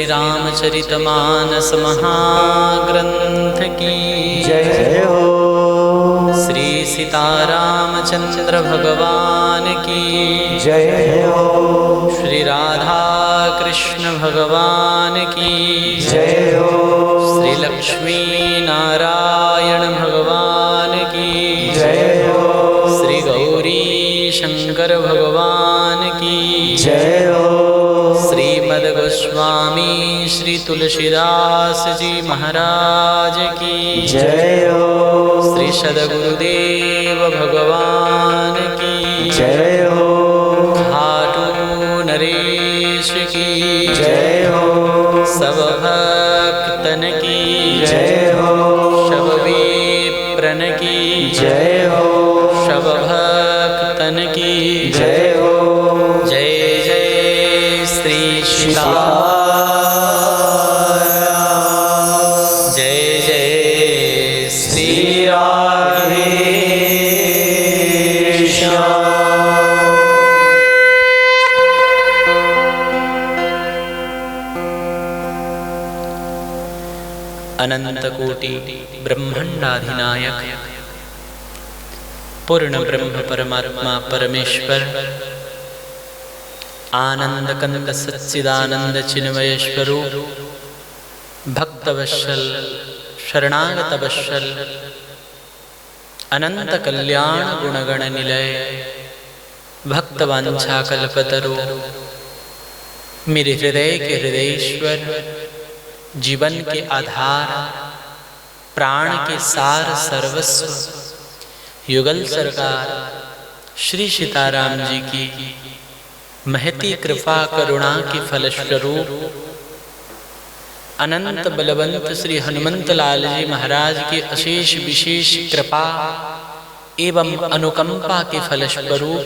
रामचरितमानस महाग्रंथ की जय हो। श्री सीतारामचंद्र भगवान की जय हो। श्री राधा कृष्ण भगवान की जय हो। श्री लक्ष्मी नारायण भगवान की जय हो। श्री गौरी शंकर भगवान की जय हो। श्रीमद गोस्वामी श्री तुलसीदास जी महाराज की जय हो। श्री सद्गुरुदेव भगवान की जय हो। खाटू नरेश की जय हो। सब भक्तन की जय हो। सब विप्रन की जय हो। सब भक्तन की जय हो। जय जय श्री सीता जय जय श्री राधेश्याम। अनंत कोटि ब्रह्मांडाधिनायक पूर्ण ब्रह्म परमात्मा परमेश्वर आनंद कंद सच्चिदानंद चिन्मय स्वरूप भक्तवत्सल शरणागत वत्सल अनंत कल्याण गुणगण निलय भक्तवांछा कल्पतरु मेरे हृदय के हृदयेश्वर जीवन के आधार प्राण के सार सर्वस्व युगल सरकार श्री सीताराम जी की महती कृपा करुणा के फलस्वरूप अनंत बलवंत श्री हनुमंत लाल जी महाराज के अशेष विशेष कृपा एवं अनुकंपा के फलस्वरूप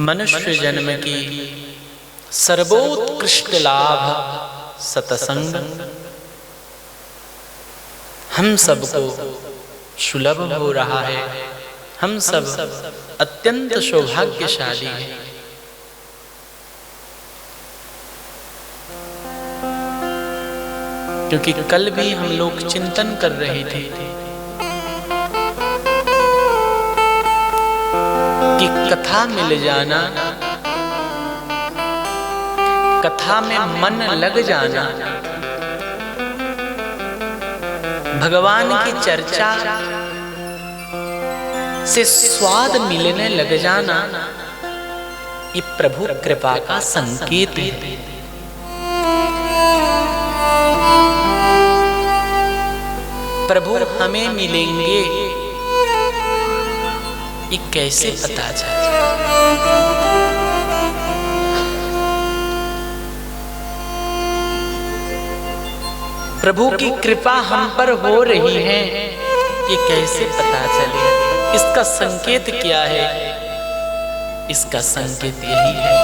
मनुष्य जन्म की सर्वोत्कृष्ट लाभ सतसंग हम सबको सुलभ हो रहा है। हम सब अत्यंत सौभाग्यशाली हैं। क्योंकि कल भी हम लोग चिंतन कर रहे थे कि कथा मिल जाना, कथा में मन लग जाना, भगवान की चर्चा से स्वाद मिलने लग जाना, ये प्रभु कृपा का संकेत है। प्रभु हमें मिलेंगे ये कैसे पता चले? प्रभु की कृपा हम पर हो रही है ये कैसे पता चले? इसका संकेत क्या है? इसका संकेत यही है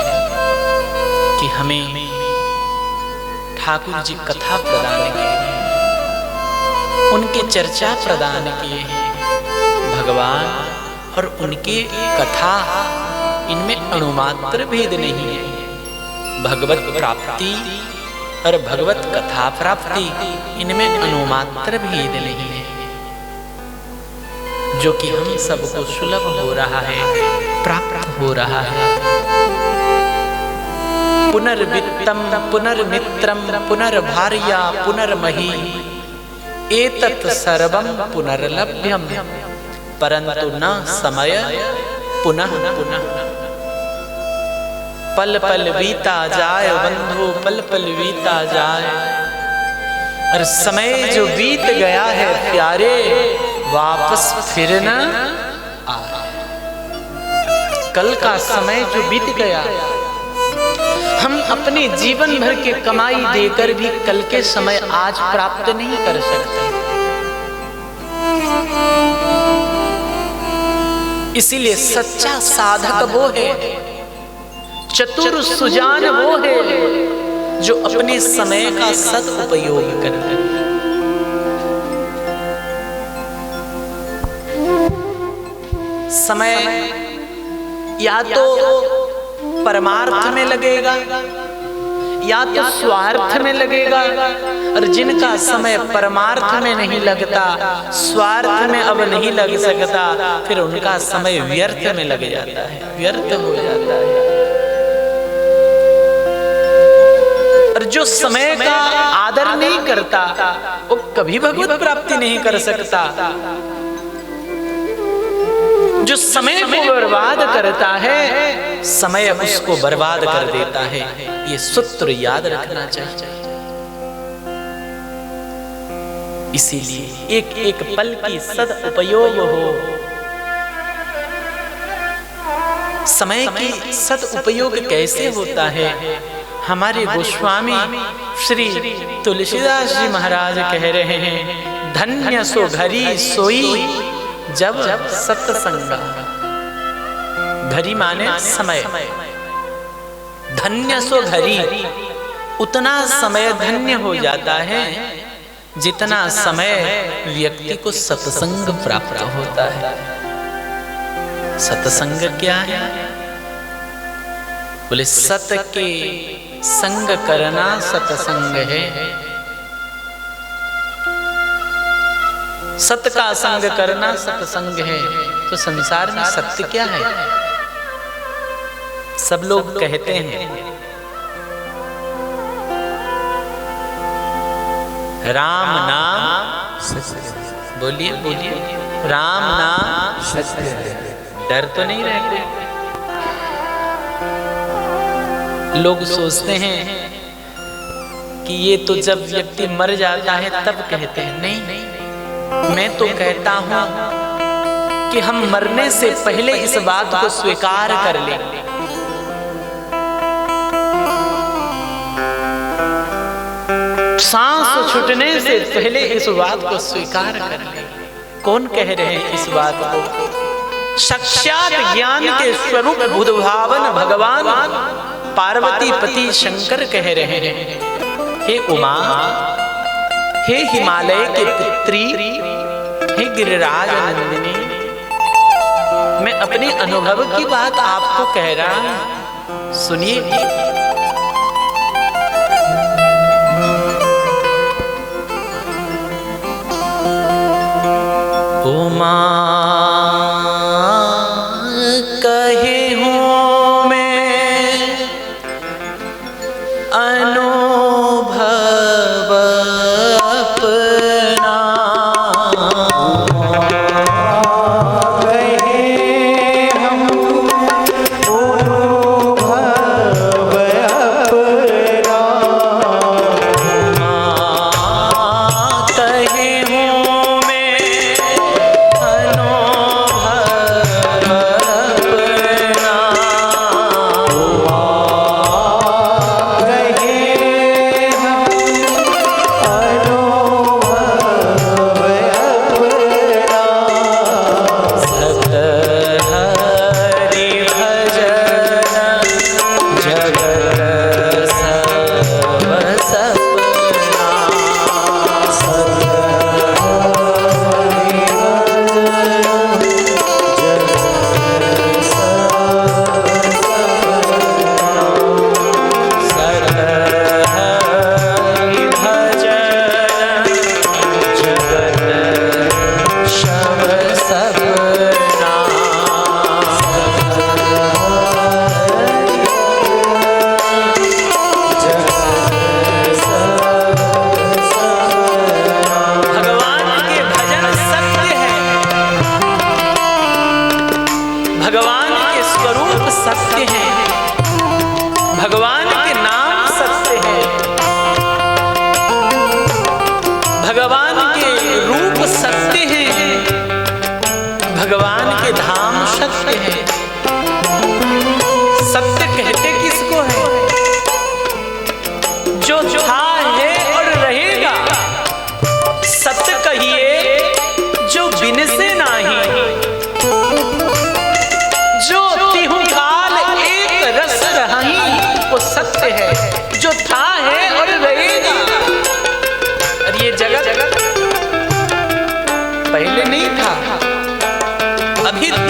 कि हमें ठाकुर जी कथा प्रदान किए, उनके चर्चा प्रदान किए हैं। भगवान और उनके कथा इनमें अणुमात्र भेद नहीं है। भगवत प्राप्ति और भगवत कथा प्राप्ति इनमें अणुमात्र भेद नहीं है, जो कि हम सबको सुलभ हो रहा है, प्राप्त हो रहा है। पुनर्वित्तम पुनर्मित्रम पुनर्भार्या पुनर्मही एतत् सर्वं पुनर्लभ्यम परंतु न समय पुनः पुनः। पल पल बीता जाए बंधु, पल पल बीता जाए, और समय जो बीत गया है प्यारे वापस फिर न आए। कल का समय जो बीत गया, हम अपने जीवन भर के कमाई देकर भी कल के समय आज प्राप्त नहीं कर सकते। इसीलिए सच्चा साधक वो है, चतुर सुजान वो है जो अपने समय का सदुपयोग करता है। समय या तो परमार्थ में लगेगा या तो स्वार्थ में लगेगा, और जिनका समय परमार्थ में नहीं लगता, स्वार्थ में अब नहीं लग सकता, फिर उनका समय व्यर्थ में लग जाता है, व्यर्थ हो जाता है। और जो समय का आदर नहीं करता वो कभी भगवत प्राप्ति नहीं कर सकता। जो समय को बर्बाद करता है, समय उसको बर्बाद कर देता है। ये सूत्र याद रखना चाहिए। इसीलिए एक एक पल की सदुपयोग हो। समय की सदुपयोग कैसे होता है? हमारे गोस्वामी श्री तुलसीदास जी महाराज कह रहे हैं, धन्य सो घड़ी सोई जब सत्संग। घड़ी माने समय, धन्य सो घड़ी, उतना समय धन्य हो जाता है जितना समय व्यक्ति को सत्संग प्राप्त होता है। सत्संग क्या है? बोले सत के संग करना सत्संग है। सत्य का संग करना सत्संग है। तो संसार में सत्य क्या है? सब लोग कहते हैं राम नाम सत्य। बोलिए बोलिए, राम नाम सत्य है। डर तो नहीं रहते? लोग सोचते हैं कि ये तो जब व्यक्ति मर जाता है तब कहते हैं। नहीं, मैं तो कहता हूं कि हम मरने से पहले इस बात को स्वीकार कर लें। सांस छूटने से पहले इस बात को स्वीकार कर लें। कौन कह रहे हैं इस बात को? साक्षात ज्ञान के स्वरूप बुद्धभावन भगवान पार्वती पति शंकर कह रहे हैं, हे उमा, हे हिमालय के पुत्री, हे गिरिराज नंदिनी, मैं अपने अनुभव की बात आपको कह रहा हूं, सुनिए। उमा कहे हूं मैं अनुभव अपना, कहे हम अनुभव अपना। कहे हूं मैं अनुभव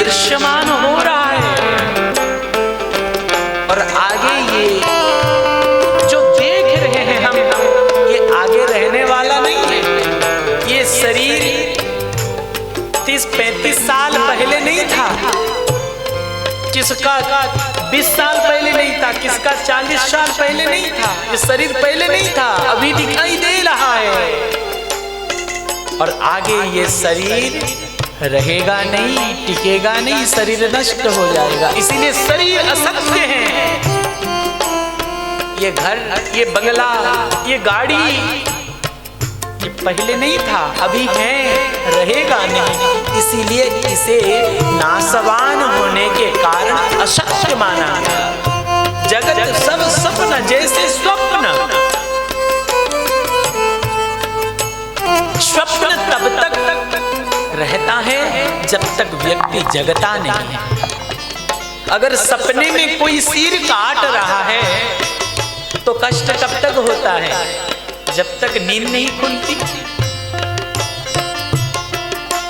दृश्यमान हो रहा है। और आगे ये जो देख रहे हैं हम, ये आगे रहने वाला नहीं है। ये शरीर 30-35 साल पहले नहीं था, किसका 20 साल पहले नहीं था, किसका 40 साल पहले नहीं था। ये शरीर पहले नहीं था, अभी दिखाई दे रहा है। और आगे ये शरीर रहेगा नहीं, टिकेगा नहीं, शरीर नष्ट हो जाएगा। इसीलिए शरीर असत्य है। ये घर, ये बंगला, ये गाड़ी, ये पहले नहीं था, अभी है, रहेगा नहीं। इसीलिए इसे नाशवान होने के कारण असत्य माना गया। जगत सब सपना जैसे स्वप्न, स्वप्न तब तक रहता है जब तक व्यक्ति जगता नहीं है। अगर सपने में कोई सिर काट रहा है तो कष्ट कब तक होता है? जब तक नींद नहीं खुलती।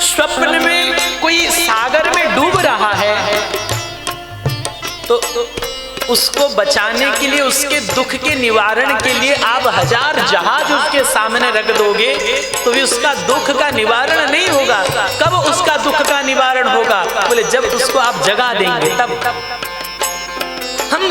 स्वप्न में कोई सागर में डूब रहा है तो उसको बचाने के लिए, उसके दुख के निवारण के लिए आप 1000 जहाज उसके सामने रख दोगे तो भी उसका दुख का निवारण नहीं होगा। कब उसका दुख का निवारण होगा? बोले जब उसको आप जगा देंगे तब। हम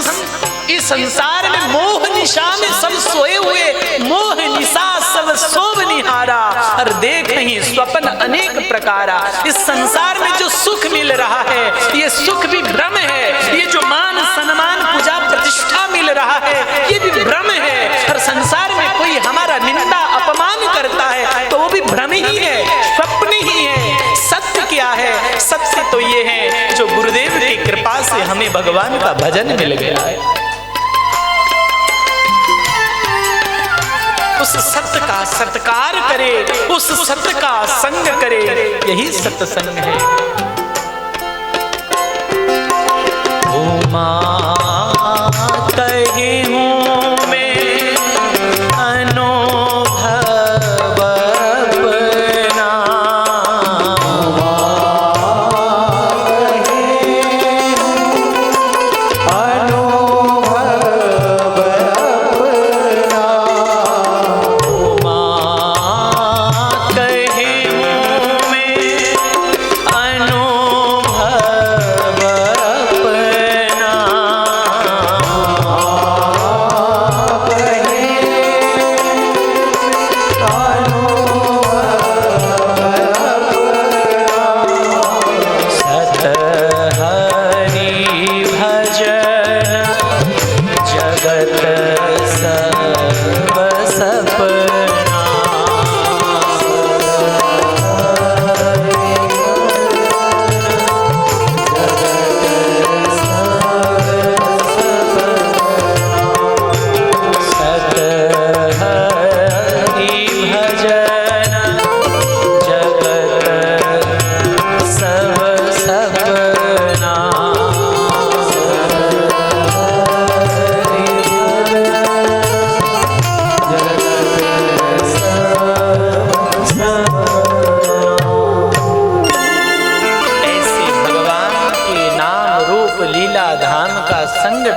इस संसार में मोह निशा में सब सोए हुए, मोह निशा सब सोव निहारा, और देख नहीं स्वप्न अनेक प्रकारा। इस संसार में जो सुख मिल रहा है ये सुख भी भ्रम है। ये जो मान सम्मान पूजा प्रतिष्ठा मिल रहा है ये भी भ्रम है। और संसार में कोई हमारा निंदा अपमान करता है तो वो भी भ्रम ही है, स्वप्न ही है। सत्य क्या है? सत्य तो ये है जो गुरुदेव की कृपा से हमें भगवान का भजन मिल गया है। उस सत्य का सत्कार करे, उस सत्य का संग करे, यही सत्संग है। ओ मां कहे हूँ मैं अनुभव अपना,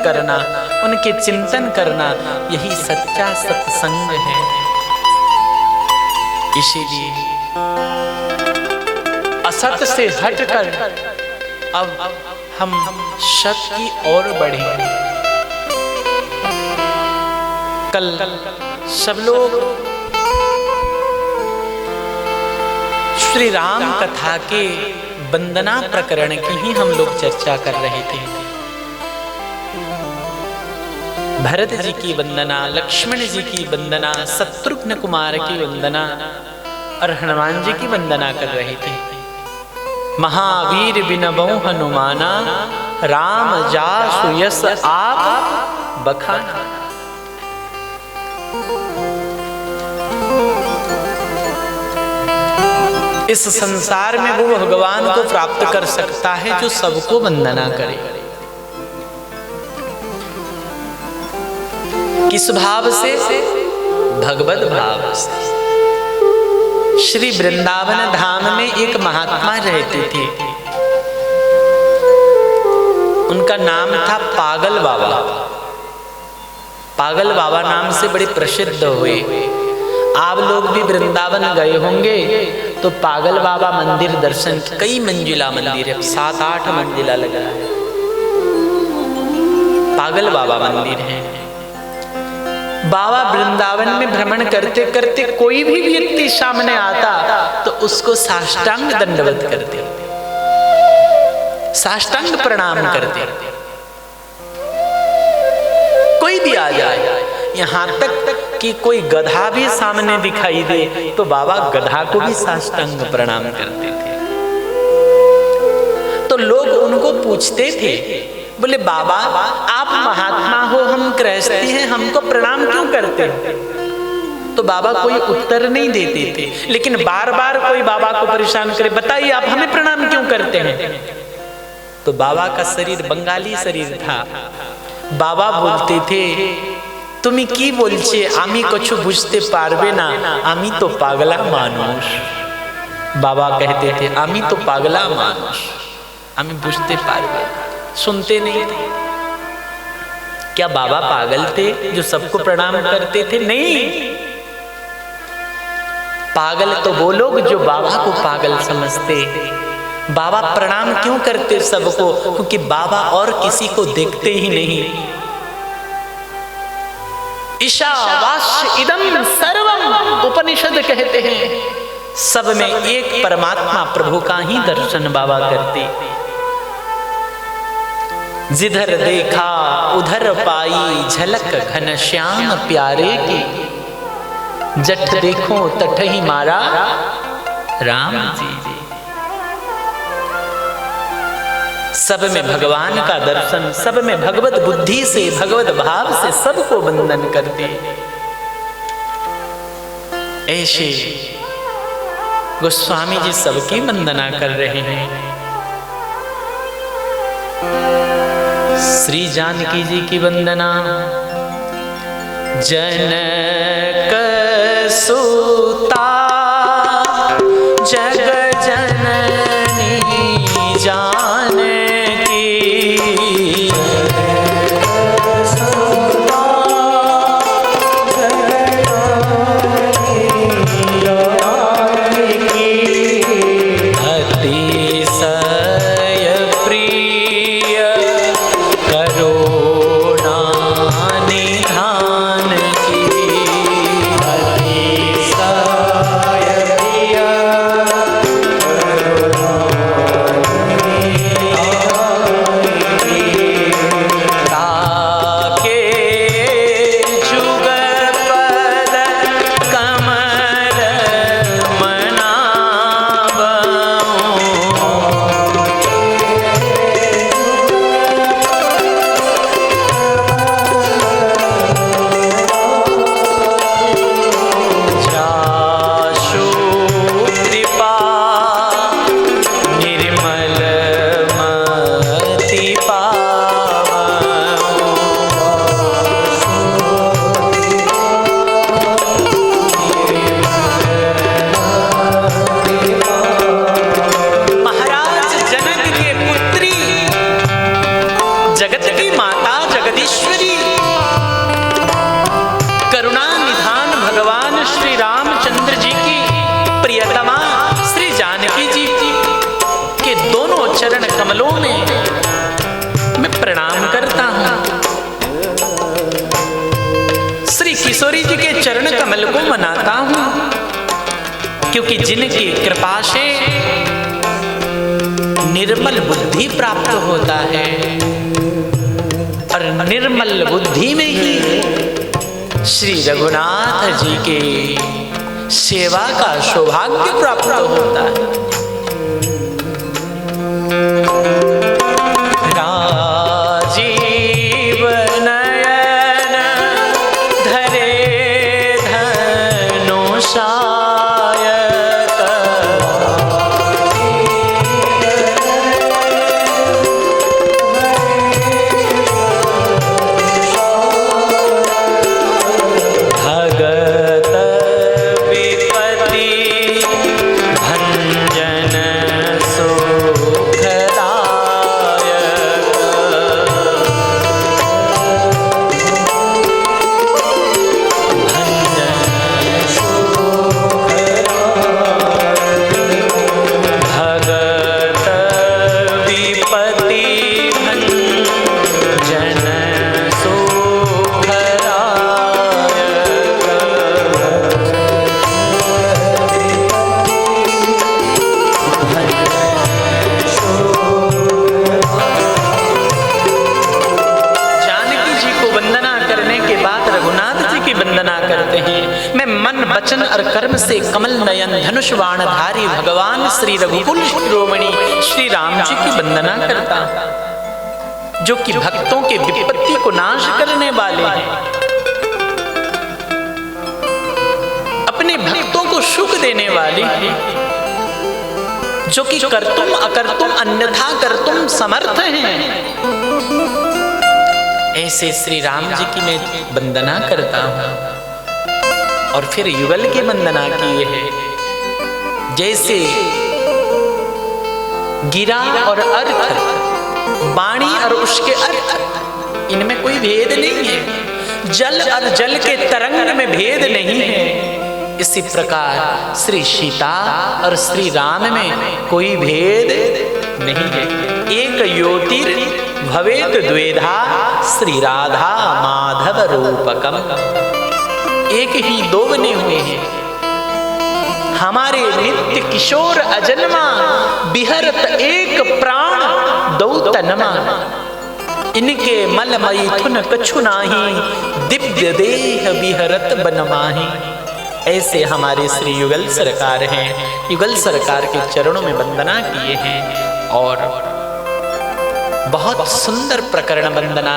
करना, उनके चिंतन करना, यही सच्चा सत्संग है। इसीलिए असत से हटकर अब हम सत की ओर बढ़ेंगे। कल सब लोग श्री राम कथा के वंदना प्रकरण की ही हम लोग चर्चा कर रहे थे। भरत जी की वंदना, लक्ष्मण जी की वंदना, शत्रुघ्न कुमार की वंदना और हनुमान जी की वंदना कर रहे थे। महावीर बिनबो हनुमाना, राम जासु यस आप बखाना। इस संसार में वो भगवान को प्राप्त कर सकता है जो सबको वंदना करे। किस भाव से? भगवत भाव से। श्री वृंदावन धाम में एक महात्मा रहते थे। उनका नाम था पागल बाबा। पागल बाबा नाम से बड़े प्रसिद्ध हुए। आप लोग भी वृंदावन गए होंगे तो पागल बाबा मंदिर दर्शन, कई मंजिला मंदिर है, 7-8 मंजिला लगा है, पागल बाबा मंदिर है। बाबा वृंदावन में भ्रमण करते करते कोई भी व्यक्ति सामने आता तो उसको साष्टांग दंडवत करते, साष्टांग प्रणाम करते। कोई भी आ जाए, यहां तक कि कोई गधा भी सामने दिखाई दे तो बाबा गधा को भी साष्टांग प्रणाम करते थे। तो लोग उनको पूछते थे, बोले बाबा आप महात्मा हो, हम गृहस्थी हैं, हमको प्रणाम क्यों करते हो? तो बाबा कोई उत्तर नहीं देते थे, लेकिन बार बार कोई बाबा को परेशान करे, बताइए आप हमें प्रणाम क्यों करते हैं? तो बाबा का शरीर बंगाली शरीर था। बाबा बोलते थे, তুমি কি বলছে আমি কিছু বুঝতে পারবে না, আমি তো পাগলা মানুষ। बाबा कहते थे আমি তো পাগলা মানুষ, আমি বুঝতে পারবে না। सुनते नहीं थे। क्या बाबा पागल थे जो सबको प्रणाम करते थे? नहीं, पागल तो वो लोग जो बाबा को पागल समझते। बाबा प्रणाम क्यों करते सबको? क्योंकि बाबा और किसी को देखते ही नहीं। ईशावास्य इदं सर्वम उपनिषद कहते हैं, सब में एक परमात्मा प्रभु का ही दर्शन बाबा करते। जिधर देखा उधर पाई झलक घनश्याम प्यारे की, जठ देखो तठ ही मारा राम जी। सब में भगवान का दर्शन, सब में भगवत बुद्धि से, भगवत भाव से सबको वंदन करते। ऐसे गोस्वामी जी सबकी वंदना कर रहे हैं। श्री जानकी जी की वंदना। जनक सुता जग जननी जानकी, कमलों में मैं प्रणाम करता हूं। श्री किशोरी जी के चरण कमल को मनाता हूं, क्योंकि जिनकी कृपा से निर्मल बुद्धि प्राप्त होता है, और निर्मल बुद्धि में ही श्री रघुनाथ जी के सेवा का सौभाग्य प्राप्त होता है। राजीव नयन धरे धनुषायक, भगत विपति भंजन से कमल नयन धनुष बाणधारी भगवान श्री रघुकुल शिरोमणि श्री राम जी की वंदना करता हूं, जो कि भक्तों के विपत्ति को नाश करने वाले हैं, अपने भक्तों को सुख देने वाले हैं, जो कि कर्तुम अकर्तुम अन्यथा कर्तुम समर्थ हैं। ऐसे श्री राम जी की मैं वंदना करता हूं। और फिर युगल की वंदना की है, जैसे गिरा और अर्थ, वाणी और उसके अर्थ, इनमें कोई भेद नहीं है। जल और जल के तरंग में भेद नहीं है। इसी प्रकार श्री सीता और श्री राम में कोई भेद नहीं है। एक योतिर भवेत द्वेधा श्री राधा माधव रूपकम। एक ही दो बने हुए हैं। हमारे नित्य किशोर अजन्मा बिहरत एक प्राण दो तनमा। इनके मल मैथुन कछु नाही दिव्य देह बिहरत बनमाही। ऐसे हमारे श्री युगल सरकार हैं। युगल सरकार के चरणों में वंदना किए हैं। और बहुत सुंदर प्रकरण वंदना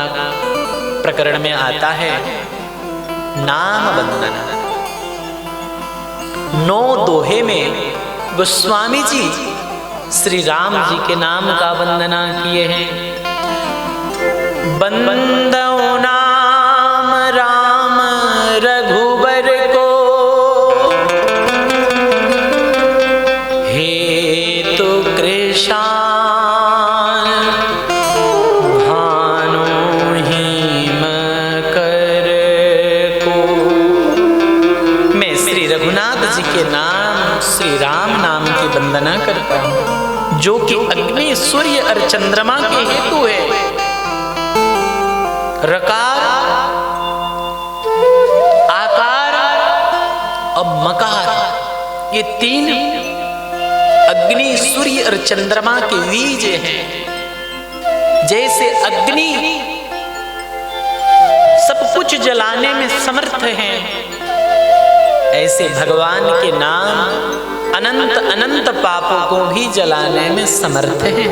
प्रकरण में आता है नाम वंदना। 9 दोहे में गोस्वामी जी श्री राम जी के नाम का वंदना किए हैं। बंदो नाम राम रघुबर को, हे तो कृष्ण वंदना करता हूं, जो कि अग्नि सूर्य और चंद्रमा के हेतु है। रकार, आकार और मकार, ये 3 अग्नि सूर्य और चंद्रमा के बीज हैं। जैसे अग्नि सब कुछ जलाने में समर्थ है, ऐसे भगवान के नाम अनंत अनंत पापों को भी जलाने में समर्थ है।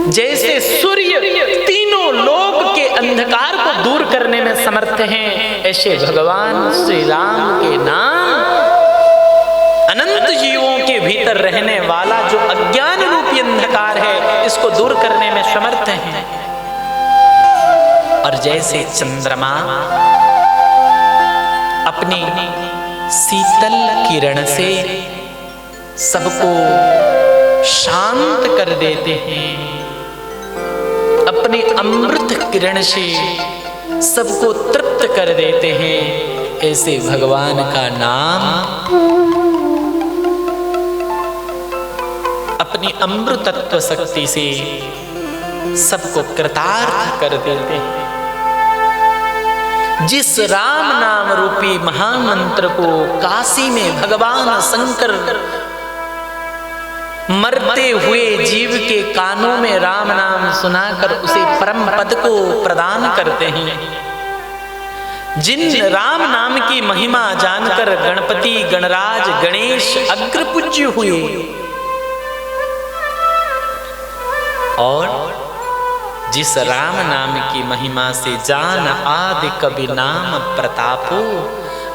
जैसे सूर्य तीनों लोक के अंधकार को दूर करने में समर्थ हैं, ऐसे भगवान श्री राम के नाम अनंत जीवों के भीतर रहने वाला जो अज्ञान रूपी अंधकार है, इसको दूर करने में समर्थ है। और जैसे चंद्रमा अपनी शीतल किरण से सबको शांत कर देते हैं, अपने अमृत किरण से सबको तृप्त कर देते हैं, ऐसे भगवान का नाम अपनी अमृतत्व शक्ति से सबको कृतार्थ कर देते हैं। जिस राम नाम रूपी महामंत्र को काशी में भगवान शंकर मरते हुए जीव के कानों में राम नाम सुनाकर उसे परम पद को प्रदान करते हैं, जिन राम नाम की महिमा जानकर गणपति गणराज गणेश अग्रपूज्य हुए और जिस राम नाम की महिमा से जान आदि कवि नाम प्रतापो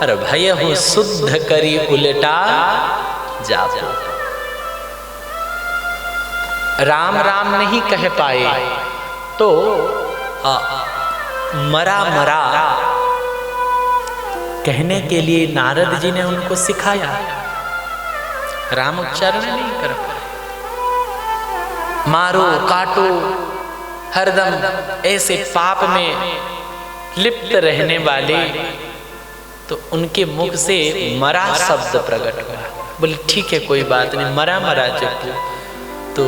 और भय हो शुद्ध करी उलटा जापो। राम राम नहीं कह पाए तो मरा मरा कहने के लिए नारद जी ने उनको सिखाया। राम उच्चारण नहीं कर पाए। मारो काटो हरदम ऐसे पाप में लिप्त रहने वाले, तो उनके मुख से मरा शब्द प्रकट हुआ। बोले ठीक है कोई बात नहीं, मरा मरा जप। तो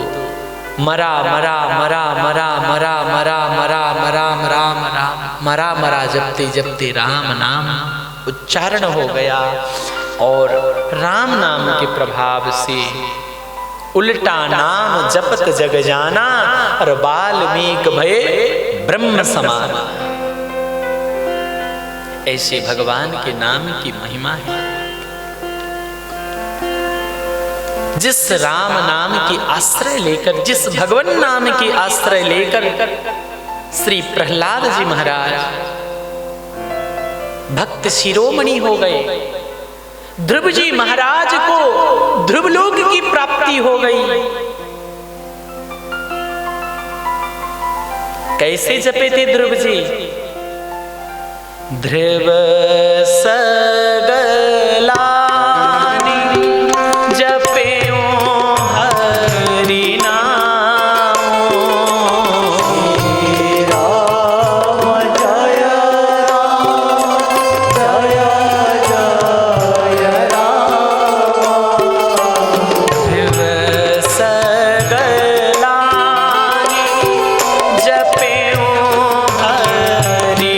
मरा मरा मरा मरा मरा मरा मरा मरा मरा मरा मरा मरा जपते जपते राम नाम उच्चारण हो गया। और राम नाम के प्रभाव से उल्टा नाम जपत जग जाना और वाल्मीकि भये ब्रह्म समान। ऐसे भगवान के नाम की महिमा है। जिस राम नाम की आश्रय लेकर, जिस भगवान नाम की आश्रय लेकर श्री प्रहलाद जी महाराज भक्त शिरोमणि हो गए, ध्रुव जी महाराज को ध्रुवलोक की प्राप्ति हो गई। कैसे जपे थे ध्रुव जी? ध्रुव सगलानी जपेओ हरि नाम, राम जय राम जय जय राम। ध्रुव सगलानी जपेओ हरि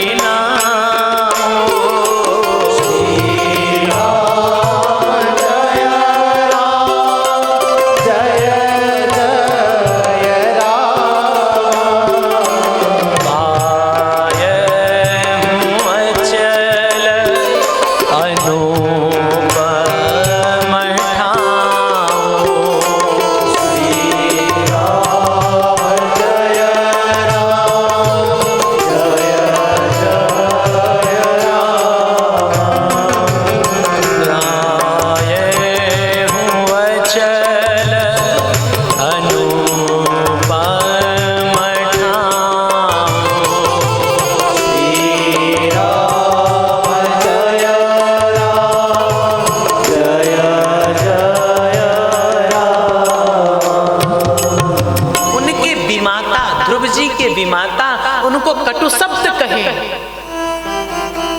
उनको कटु शब्द कहे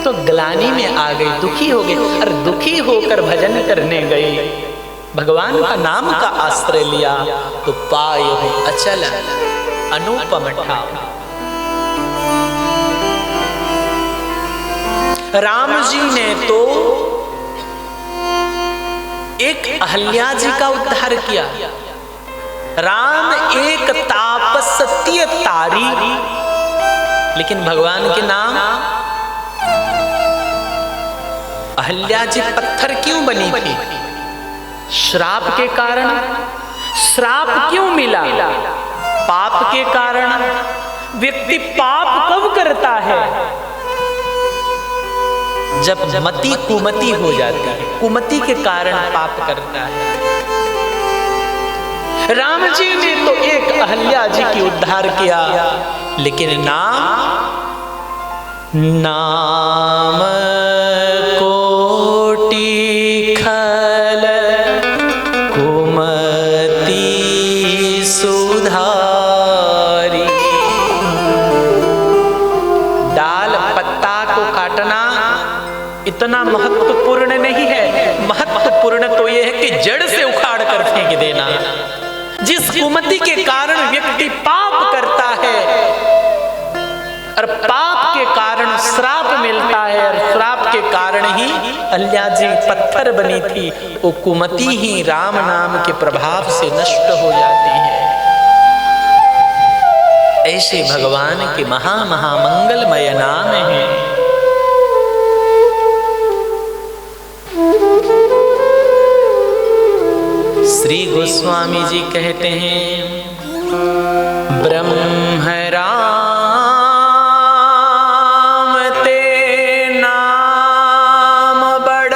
तो ग्लानि में आ गई, दुखी हो गए और दुखी होकर भजन करने गए, भगवान का नाम का आश्रय लिया तो पायो अचल अनुपम ठाव। राम जी ने तो एक अहल्या जी का उद्धार किया। राम एक तापसत्य तारी, लेकिन भगवान के नाम अहल्या जी पत्थर क्यों बनी थी? श्राप के कारण। श्राप क्यों मिला? पाप के कारण। व्यक्ति पाप कब करता है? जब मति कुमति हो जाती है, कुमति के कारण पाप करता है। राम जी ने तो एक अहल्या जी की उद्धार किया, लेकिन नाम कोटि खल कुमति सुधारी। डाल पत्ता को काटना इतना महत्वपूर्ण नहीं है, महत्वपूर्ण तो यह है कि जड़ से उखाड़ कर फेंक देना। जिस कुमति के कारण व्यक्ति पाप करता है और पाप के कारण श्राप मिलता है, और श्राप के कारण ही अहल्या जी पत्थर बनी थी, वो कुमति ही राम नाम के प्रभाव से नष्ट हो जाती है। ऐसे भगवान के महामंगलमय नाम हैं। श्री गोस्वामी जी कहते हैं, ब्रह्म राम ते नाम बड़,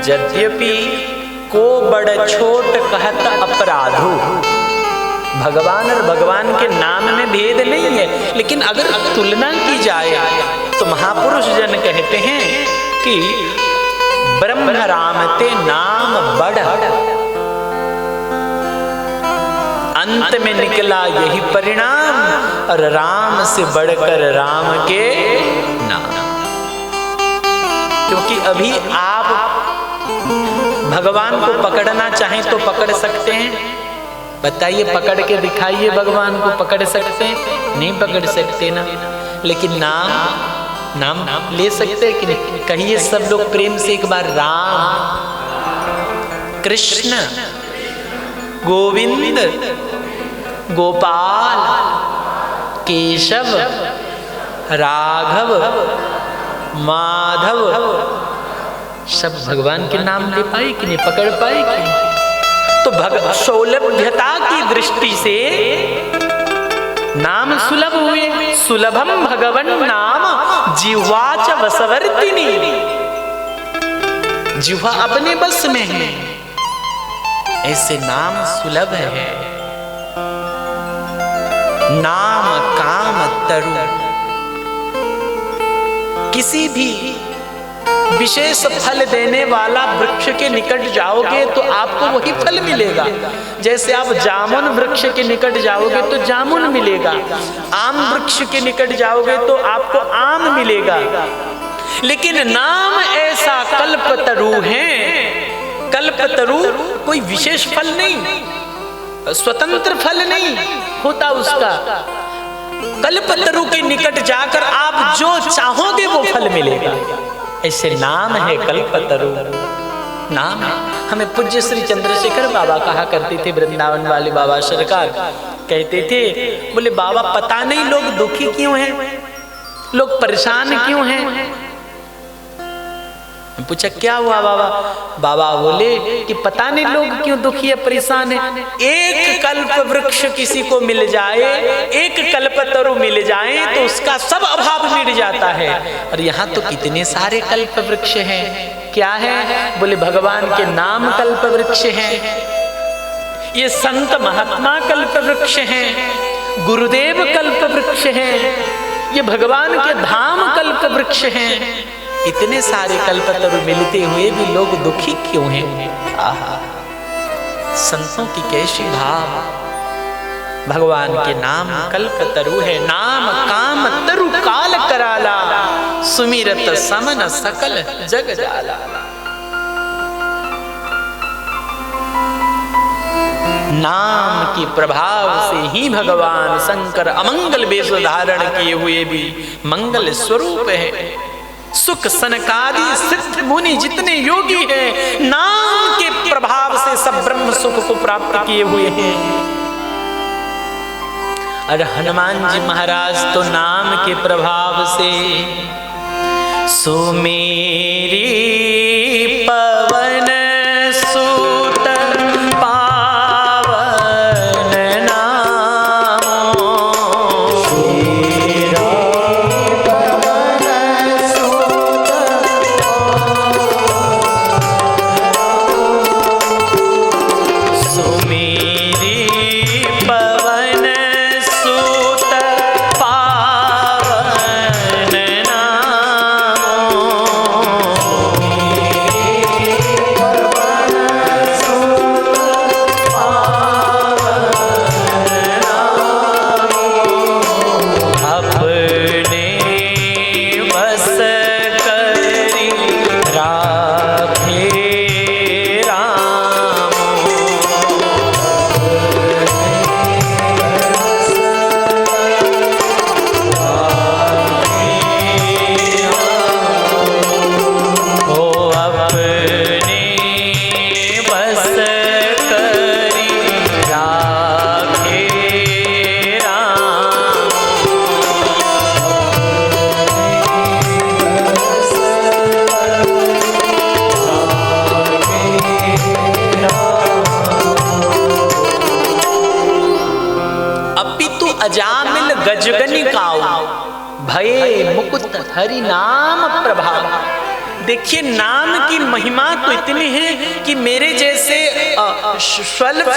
यद्यपि को बड़ छोट कहत अपराधो। भगवान और भगवान के नाम में भेद नहीं है, लेकिन अगर तुलना की जाए तो महापुरुष जन कहते हैं कि ब्रह्म राम ते नाम बड़, अंत में निकला यही परिणाम, और राम से बढ़कर राम के नाम। क्योंकि अभी आप भगवान को पकड़ना चाहें तो पकड़ सकते हैं। बताइए, पकड़ के दिखाइए, भगवान को पकड़ सकते हैं? नहीं पकड़ सकते ना। लेकिन नाम ले सकते हैं कि नहीं? कहिए सब लोग प्रेम से एक बार, राम कृष्ण गोविंद गोपाल केशव राघव, माधव, सब भगवान के नाम ले पाई कि नहीं, पकड़ पाई कि नहीं? तो सौलभ्यता की दृष्टि से नाम सुलभ हुए। सुलभम भगवन नाम जिह्वाच वसवर्तिनी, जिह्वा अपने बस में है, ऐसे नाम सुलभ है। नाम काम तरु, किसी भी विशेष फल देने वाला वृक्ष के निकट जाओगे तो आपको वही फल मिलेगा। जैसे आप जामुन वृक्ष के निकट जाओगे तो जामुन मिलेगा, आम वृक्ष के निकट जाओगे तो आपको आम मिलेगा। लेकिन नाम ऐसा कल्पतरु है, कल्पतरु कोई विशेष फल नहीं, स्वतंत्र फल नहीं होता उसका। कल्पतरु के निकट जाकर आप जो चाहोगे वो फल मिलेगा, ऐसे नाम है कल्पतरु। नाम है। हमें पूज्य श्री चंद्रशेखर बाबा कहा करते थे, वृंदावन वाले बाबा सरकार कहते थे, बोले बाबा पता नहीं लोग दुखी क्यों हैं, लोग परेशान क्यों हैं। पूछा क्या हुआ बाबा? बाबा बोले कि पता नहीं लोग क्यों दुखी है, परेशान है। एक कल्प वृक्ष किसी को मिल जाए, एक कल्पतरु मिल जाए तो उसका सब अभाव मिट जाता है। और यहाँ तो कितने सारे कल्प वृक्ष हैं। क्या है? बोले भगवान के नाम कल्प वृक्ष हैं, ये संत महात्मा कल्प वृक्ष हैं, गुरुदेव कल्प वृक्ष हैं, ये भगवान के धाम कल्प वृक्ष हैं। इतने सारे कल्पतरु मिलते हुए भी लोग दुखी क्यों हैं? आहा, संतों की कैसी भाव। भगवान के नाम कल्पतरु है, नाम काम तरु काल कराला, सुमिरत समन सकल जग जाला। नाम के प्रभाव से ही भगवान शंकर अमंगल वेश धारण किए हुए भी मंगल स्वरूप है। सुख सनकादि सिद्ध मुनि जितने योगी हैं, नाम के प्रभाव से सब ब्रह्म सुख को प्राप्त किए हुए हैं। और हनुमान जी महाराज तो नाम के प्रभाव से सुमेरी पवन सुत अजामिल गजगनिकाओ भये मुकुट हरि नाम प्रभाव। देखिए नाम की महिमा तो इतनी है कि मेरे जैसे स्वल्प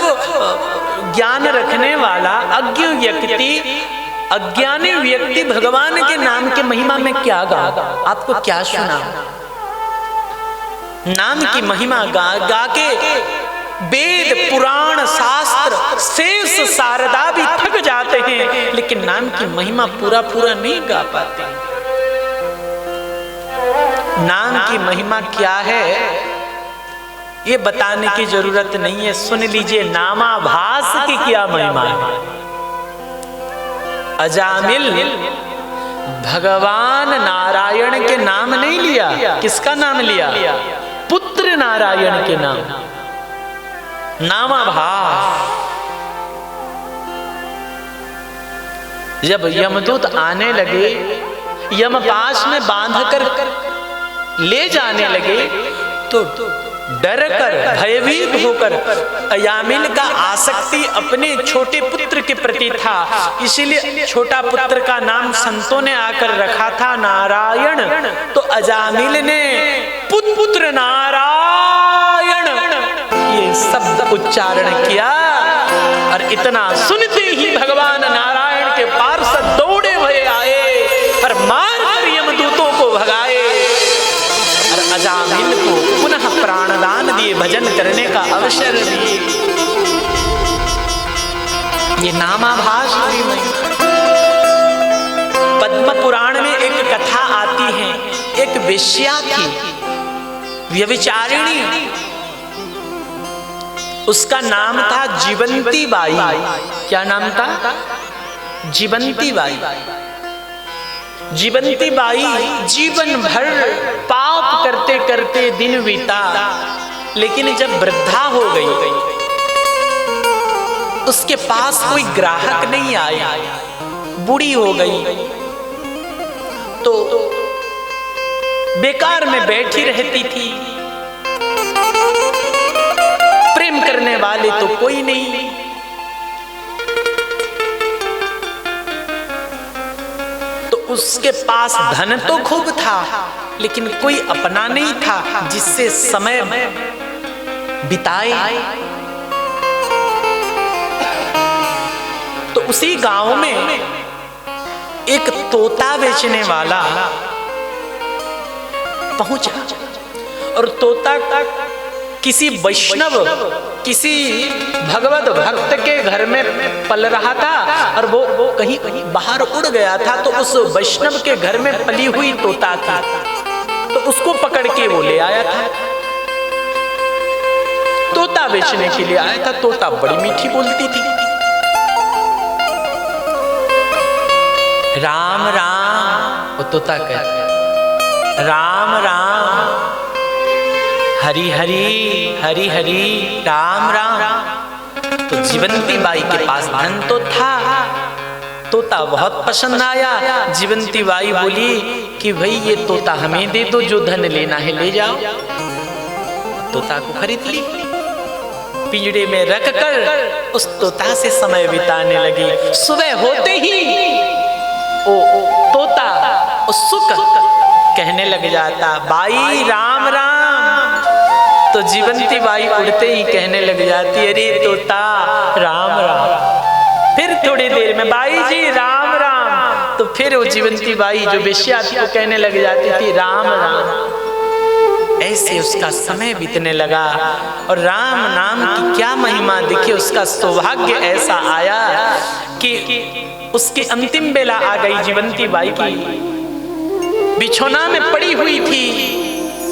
ज्ञान रखने वाला अज्ञ व्यक्ति, अज्ञानी व्यक्ति भगवान के नाम के महिमा में क्या गा, आपको क्या सुना। नाम की महिमा गा के वेद पुराण शास्त्र शेष शारदा भी थक जाते हैं, लेकिन नाम की महिमा पूरा नहीं गा पाते। नाम की महिमा क्या है ये बताने की जरूरत नहीं है, सुन लीजिए नामाभास की क्या महिमा है। अजामिल भगवान नारायण के नाम नहीं लिया, किसका नाम लिया? पुत्र नारायण के नाम, नामाभास। जब यमदूत आने लगे यमपाश में बांधकर ले जाने लगे तो डर कर भयभीत होकर अयामिल का आसक्ति अपने छोटे पुत्र के प्रति था, इसीलिए छोटा पुत्र का नाम संतों ने आकर रखा था नारायण। तो अजामिल ने पुत्र नारायण ये शब्द उच्चारण किया और इतना सुनते ही भगवान नारायण के पार्षद दौड़े हुए आए और मार कर यमदूतों को भगाए और अजामिल को पुनः प्राणदान दिए, भजन करने का अवसर दिए। ये नामाभास हुई महिमा। पद्म पुराण में एक कथा आती है, एक वेश्या थी व्यभिचारिणी, उसका नाम था जीवंती बाई। क्या नाम था? जीवंती बाई। जीवंती बाई जीवन भर पाप करते करते दिन बीता, लेकिन जब वृद्धा हो गई उसके पास कोई ग्राहक नहीं आया, बूढ़ी हो गई तो बेकार में बैठी रहती थी, प्रेम करने वाले तो कोई नहीं। तो उसके पास धन तो खूब था, लेकिन कोई अपना नहीं था जिससे समय बिताए। तो उसी गांव में एक तोता बेचने वाला पहुंचा और तोता किसी वैष्णव, किसी भगवत भक्त के घर में पल रहा था और वो कहीं बाहर उड़ गया था। तो उस वैष्णव के घर में पली हुई तोता था, तो उसको पकड़ के वो ले आया था। तोता बेचने के लिए आया था। तोता बड़ी मीठी बोलती थी, राम राम। वो तोता कहता राम राम, हरी हरी हरी हरी राम राम। तो जीवंती बाई के पास धन तो था, तोता बहुत पसंद आया। जीवंती बाई बोली कि भाई ये तोता हमें दे दो, जो धन लेना है ले जाओ। तोता को खरीद ली, पिंजड़े में रख कर उस तोता से समय बिताने लगी। सुबह होते ही ओ तोता उस सुख कहने लग जाता बाई राम राम। तो जीवंती बाई उड़ते ही कहने लग जाती अरे तोता राम राम। फिर थोड़ी देर में बाई जी राम राम। तो फिर वो जीवंती बाई जो वेश्या थी वो कहने लग जाती थी राम राम। ऐसे उसका समय बीतने लगा और राम नाम की क्या महिमा देखिए। उसका सौभाग्य ऐसा आया कि उसकी अंतिम बेला आ गई। जीवंती बाई की बिछौना में पड़ी हुई थी,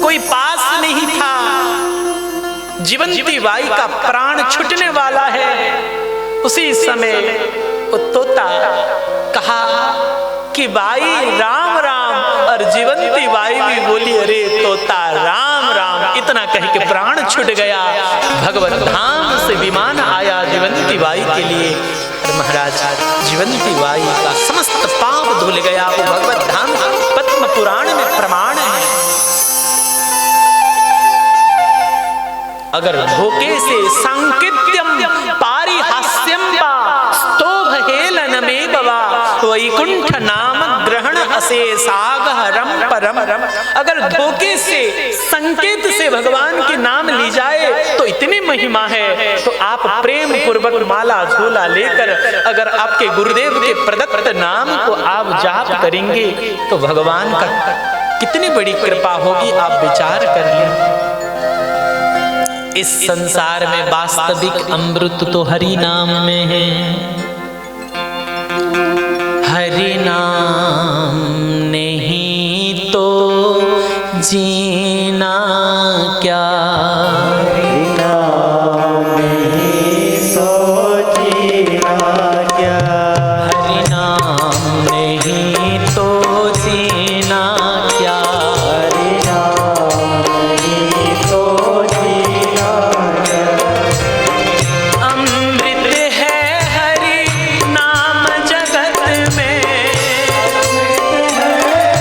कोई पास नहीं था। जीवंती बाई का प्राण छूटने वाला है। उसी समय वो तोता कहा कि बाई राम राम, और जीवंती बाई भी बोली अरे तोता राम राम। इतना कह के प्राण छूट गया। भगवत धाम से विमान आया जीवंती बाई के लिए। महाराज जीवंती बाई का समस्त पाप धुल गया। वो भगवत धाम पद्म पुराण में प्रमाण है। अगर धोखे से सांकेत्यम पारिहास्यम वा स्तोभ हेलन में बवा वैकुंठ नाम ग्रहण अशेषागहरम परम। अगर धोखे से संकेत से भगवान के नाम ली जाए तो इतनी महिमा है। तो आप प्रेम पूर्वक माला झोला लेकर अगर आपके गुरुदेव के प्रदत्त नाम को आप जाप करेंगे तो भगवान का कितनी बड़ी कृपा होगी, आप विचार कर लें। इस संसार में वास्तविक अमृत तो हरि नाम में है। हरि नाम नहीं तो जीना क्या, हरि नाम नहीं तो जीना क्या, हरि नाम नहीं तो जीना क्या, हरि नाम नहीं तो जीना क्या। अमृत है हरि नाम जगत में, अमृत है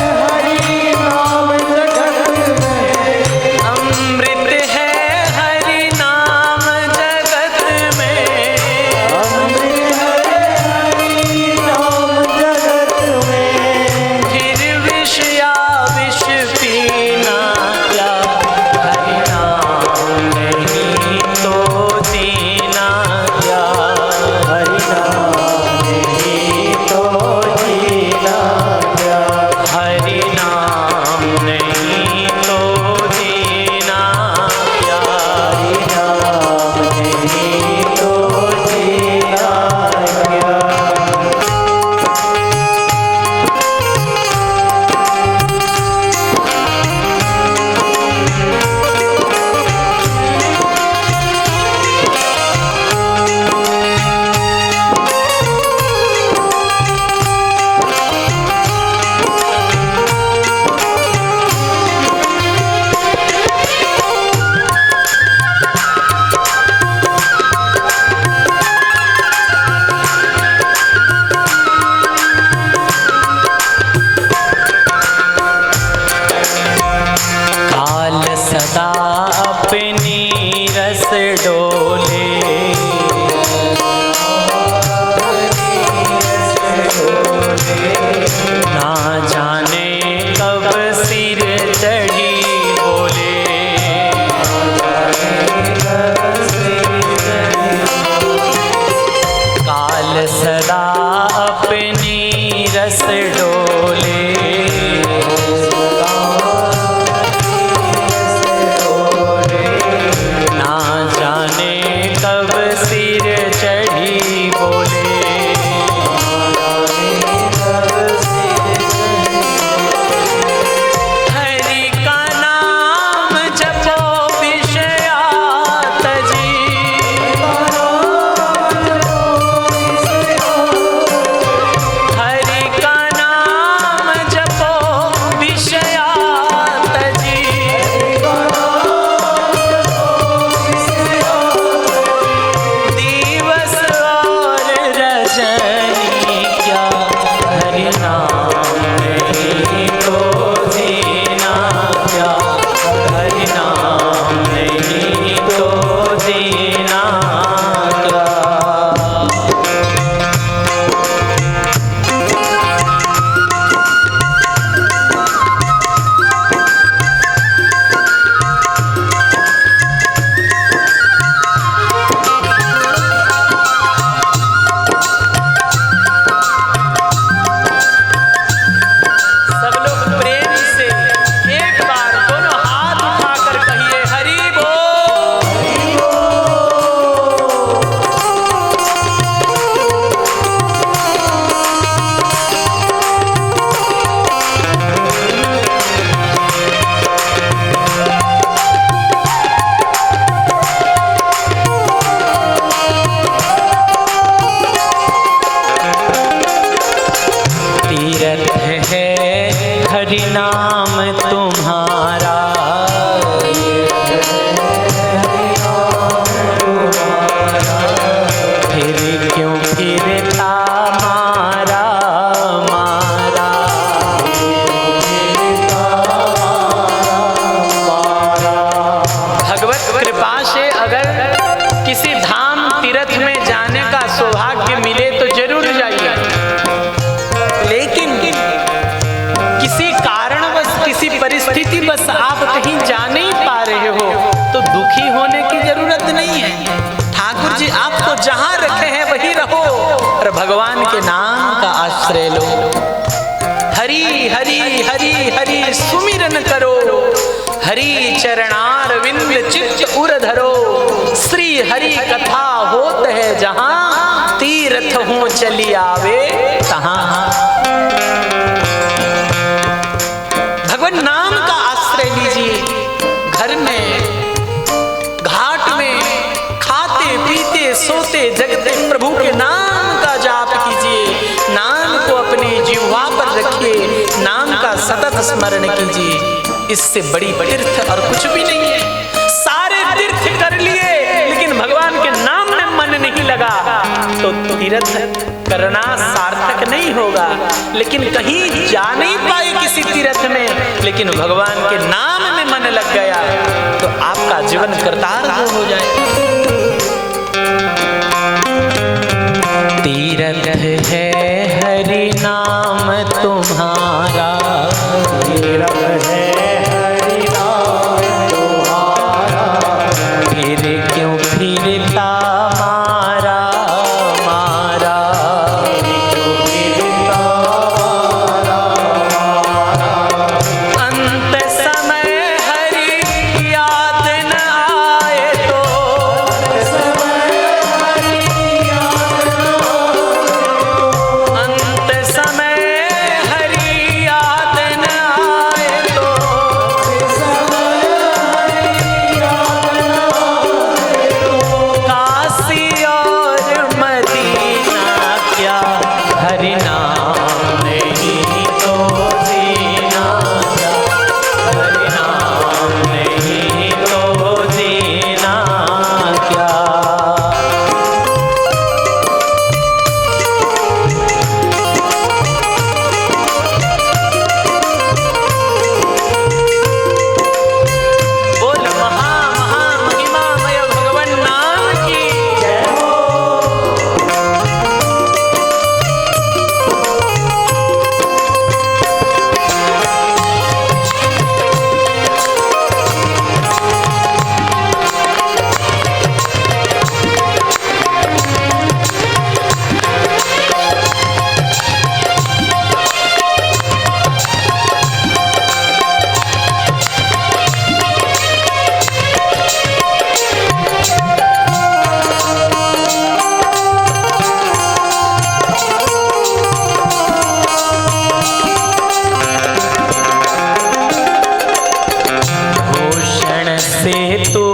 हरि नाम नहीं तो जीना क्या। सब लोग प्रेम से एक बार दोनों हाथ उठाकर कहिए हरि बोल। तीर्थ है हरि नाम तुम्हारा, फिर क्यों फिरता मारा मारा। भगवत कृपा से अगर किसी धाम तीर्थ में जाने का सौभाग्य मिले तो जरूर जाइए, लेकिन किसी कारणवश किसी परिस्थिति बस आप कहीं जा नहीं पा रहे हो तो दुखी होने की जरूरत नहीं है। ठाकुर जी आपको जहां रखे हैं वहीं रहो और भगवान के नाम का आश्रय लो। हरि हरि हरि हरि सुमिरन करो, हरि चरणार विंद चित्त उर धरो। श्री हरि कथा होत है जहां, तीर्थ हो चली आवे तहां। भगवान नाम का आश्रय लीजिए। घर में घाट में खाते पीते सोते जगते प्रभु के नाम का जाप कीजिए। नाम को अपनी जिह्वा पर रखिए, नाम का सतत स्मरण कीजिए। इससे बड़ी तीर्थ और कुछ भी नहीं है। सारे तीर्थ कर लिए लेकिन भगवान के नाम में मन नहीं लगा तो तीर्थ करना सार्थक नहीं होगा। लेकिन कहीं जा नहीं पाए किसी तीर्थ में, लेकिन भगवान के नाम में मन लग गया तो आपका जीवन कृतार्थ हो जाए। तीर्थ है हरि नाम तुम्हारा, तीर्थ है हरि नाम तुम्हारा, फिर क्यों फिरता मारा मारा। अंत समय हरि याद न आए तो, अंत समय हरि याद न आए तो, काशी और मदीना क्या, हरि नाम नहीं तो जीना क्या, हरि नाम नहीं तो जीना क्या। बोल महा महा महिमामय भगवान नाम की जय हो। भूषण से तो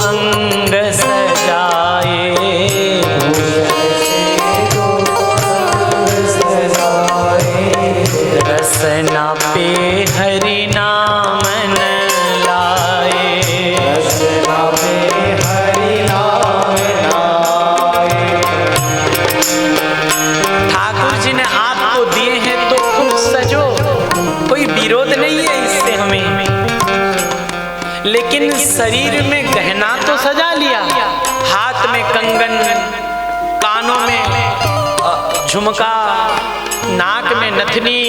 अंग सजाए, रसना पे हरि नाम न लाए, रसना पे हरि नाम लाए। ठाकुर जी ने आपको दिए हैं तो खूब सजो, कोई विरोध नहीं है इससे हमें। लेकिन शरीर में गहना तो सजा लिया, हाथ में कंगन, कानों में झुमका, नाक में नथनी,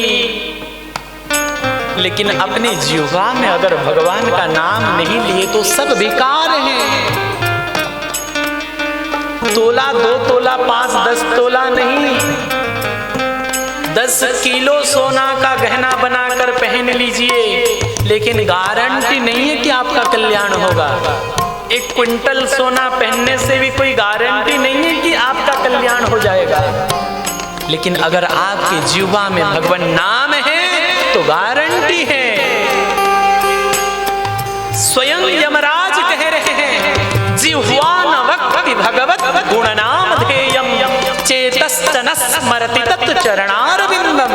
लेकिन अपने जीवा में अगर भगवान का नाम नहीं लिए तो सब बेकार हैं। तोला 2 तोला 5 10 तोला नहीं, 10 किलो सोना का गहना बनाकर पहन लीजिए, लेकिन गारंटी नहीं है कि आपका कल्याण होगा। 1 क्विंटल सोना पहनने से भी कोई गारंटी नहीं है कि आपका कल्याण हो जाएगा। लेकिन अगर आपके जीवा में भगवान नाम है तो गारंटी है। स्वयं यमराज कह रहे हैं, जिह्वा न वक्ति भगवत गुणनाम ध्येयम चेतश्च न स्मरति तत् चरणारविंदम।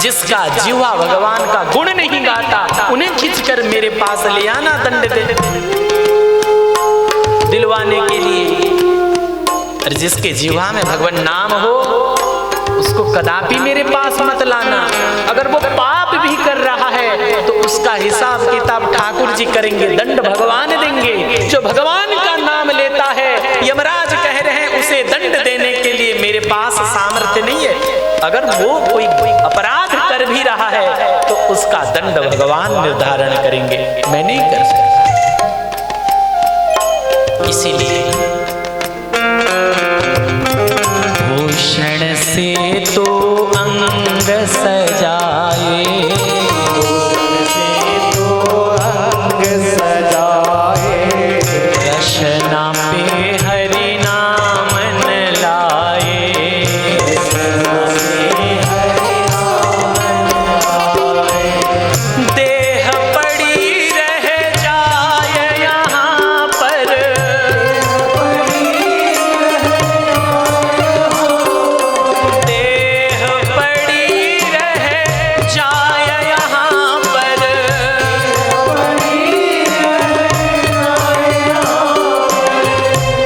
जिसका जीवा भगवान का गुण नहीं गाता, उन्हें खींचकर मेरे पास ले आना दंड दे दिलवाने के लिए। और जिसके जीवा में भगवान नाम हो उसको कदापि मेरे पास मत लाना। अगर वो पाप भी कर रहा है तो उसका हिसाब किताब ठाकुर जी करेंगे, दंड भगवान देंगे। जो भगवान का नाम लेता है, यमराज कह रहे हैं, उसे दंड देने के लिए मेरे पास सामर्थ्य नहीं है। अगर वो कोई अपराध कर भी रहा है तो उसका दंड भगवान निर्धारण करेंगे, मैं नहीं कर सकता। इसीलिए भूषण से तो अंग सजाए, भूषण से तो अंग सजाए, रशना पे हरि नाम न लाए, देह पड़ी रह जाए यहाँ पर, देह पड़ी रह जाए यहाँ पर,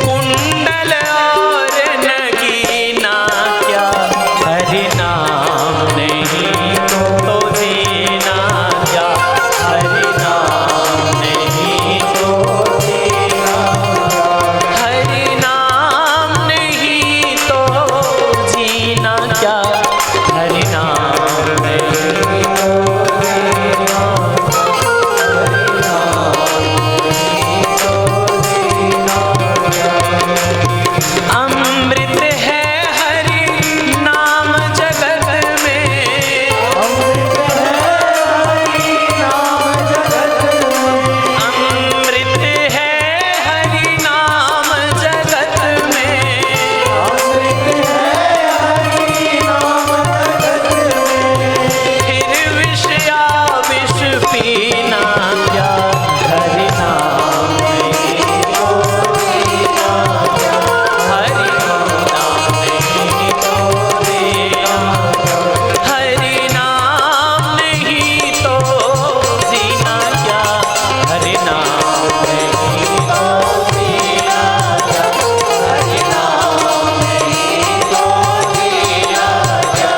कुंडल और नगीना क्या, हरि नाम नहीं तो जीना क्या, हरि नाम नहीं तो जीना, हरि नाम नहीं तो जीना क्या, हरि नाम नहीं तो जीना, अमृत है हरि नाम जगत में, अमृत है हरि नाम जगत में, फिर विषया विष पीना क्या, हरि नाम नहीं तो जीना क्या, हरि नाम नहीं तो जीना, हरि नाम नहीं तो जीना क्या, हरि नाम नहीं तो जीना क्या, हरि नाम नहीं तो जीना क्या,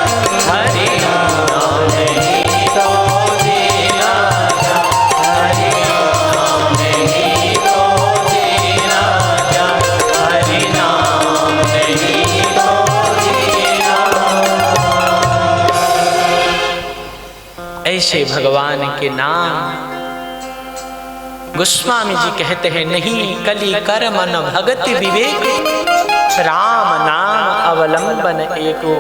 हरि नाम नहीं तो जीना क्या, हरि नाम नहीं तो जीना क्या, हरि नाम नहीं तो जीना। ऐसे भगवान के नाम गोस्वामी जी कहते हैं, नहीं कली कर मन भगति विवेक, राम नाम अवलंबन एको।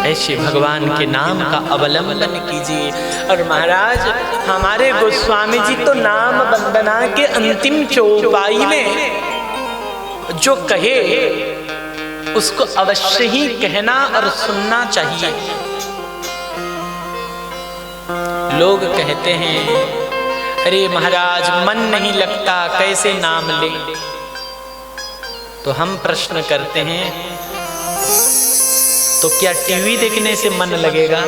ऐसे भगवान के नाम का अवलंबन कीजिए। और महाराज हमारे गोस्वामी जी तो नाम वंदना के अंतिम चौपाई में जो कहे उसको अवश्य ही कहना और सुनना चाहिए। लोग कहते हैं, अरे महाराज मन नहीं लगता, कैसे नाम ले? तो हम प्रश्न करते हैं, तो क्या टीवी देखने से मन लगेगा?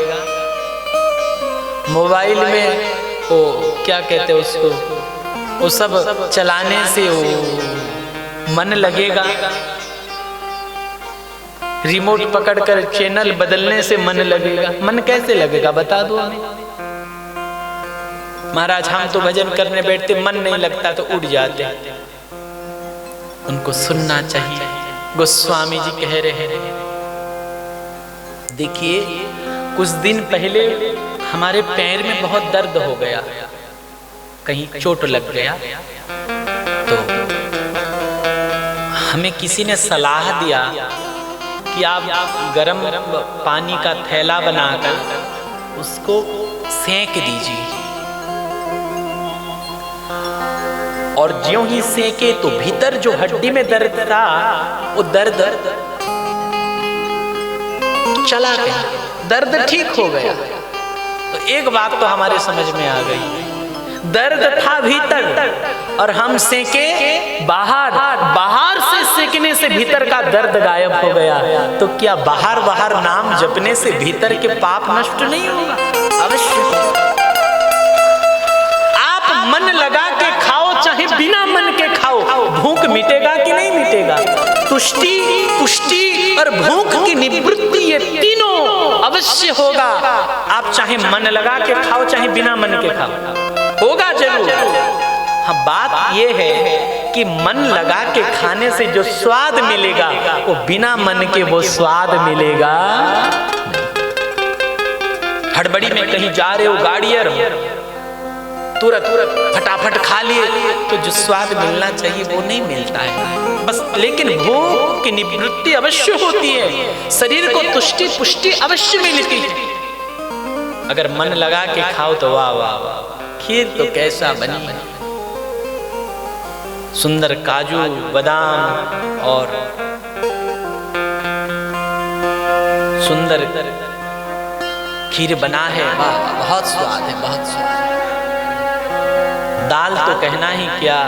मोबाइल में वो क्या कहते हैं उसको, वो सब चलाने से वो मन लगेगा? रिमोट पकड़कर चैनल बदलने से मन लगेगा? मन कैसे लगेगा बता दो हमें। महाराज हम तो भजन करने बैठते, मन नहीं लगता तो उड़ जाते। उनको सुनना चाहिए। गोस्वामी जी कह रहे हैं, देखिए कुछ दिन पहले हमारे पैर में बहुत दर्द हो गया, कहीं चोट लग गया, तो हमें किसी ने सलाह दिया कि आप गरम पानी का थैला बनाकर उसको सेंक दीजिए, और ज्यों ही सेके तो भीतर जो हड्डी में दर्द था वो दर्द चला गया, दर्द ठीक हो गया। तो एक बात तो हमारे समझ में आ गई, दर्द था भीतर और हम सेके बाहर, बाहर से सेकने से भीतर का दर्द गायब हो गया। तो क्या बाहर बाहर नाम जपने से भीतर के पाप नष्ट नहीं होगा? अवश्य। आप मन लगा के खाओ चाहे बिना मन के खाओ, भूख मिटेगा कि नहीं मिटेगा? तुष्टि, पुष्टि और भूख की निवृत्ति, ये तीनों अवश्य होगा। आप चाहे मन लगा के खाओ चाहे बिना मन के खाओ, होगा जरूर। हाँ, बात ये है कि मन लगा के खाने से जो स्वाद मिलेगा वो बिना मन के वो स्वाद मिलेगा। हड़बड़ी में कहीं जा रहे हो, गाड़ी तुरंत फटाफट खा लिए तो जो स्वाद मिलना चाहिए वो नहीं मिलता है बस। लेकिन भूख की निवृत्ति अवश्य होती है, शरीर को तुष्टि पुष्टि अवश्य मिलती है। अगर मन लगा के खाओ तो वाह वाह वाह, खीर तो कैसा बनी, सुंदर काजू बादाम और सुंदर खीर बना है, वाह बहुत स्वाद है, बहुत स्वाद। दाल तो कहना ही क्या,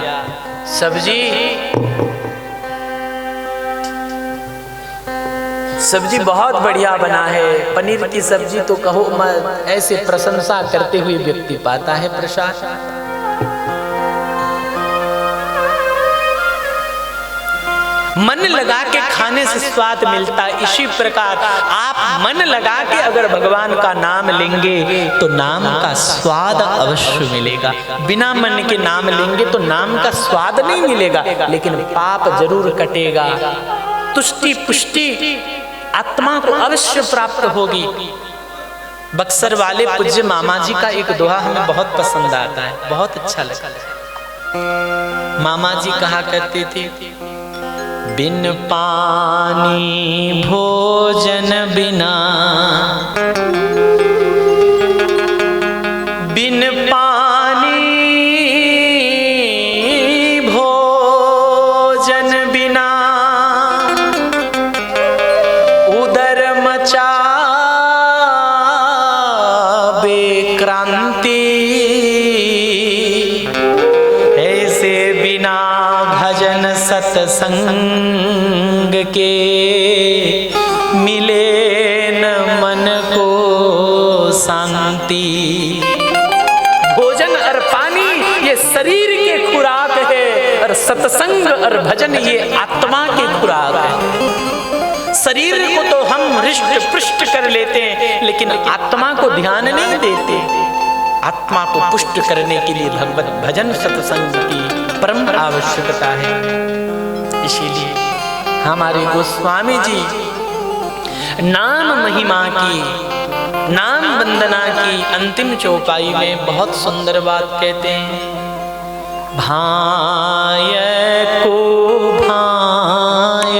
सब्जी बहुत बढ़िया बना है। पनीर की सब्जी तो कहो ऐसे प्रशंसा करते हुए व्यक्ति पाता है प्रसाद। मन लगा के खाने से स्वाद मिलता है। इसी प्रकार आप मन लगा के अगर भगवान का नाम लेंगे तो नाम का स्वाद अवश्य मिलेगा। बिना मन के नाम लेंगे तो नाम का स्वाद नहीं मिलेगा, लेकिन पाप जरूर कटेगा। तुष्टि पुष्टि आत्मा को अवश्य प्राप्त होगी। बक्सर वाले पूज्य मामा जी का एक दोहा हमें बहुत पसंद आता है, बहुत अच्छा लगता। मामा जी कहा करते थे, बिन पानी भोजन बिना, बिन पानी भोजन बिना उदर मचा बेक्रांति, ऐसे बिना भजन सत्संग के मिले न मन को शांति। भोजन और पानी ये शरीर के खुराक है, और सत्संग और भजन ये आत्मा की खुराक है। शरीर को तो हम हृष्ट पृष्ट कर लेते हैं, लेकिन आत्मा को ध्यान नहीं देते। आत्मा को पुष्ट करने के लिए भगवत भजन सत्संग की परम आवश्यकता है। इसीलिए हमारे गोस्वामी जी नाम महिमा की, नाम वंदना की अंतिम चौपाई में बहुत सुंदर बात कहते हैं। भाय को भाय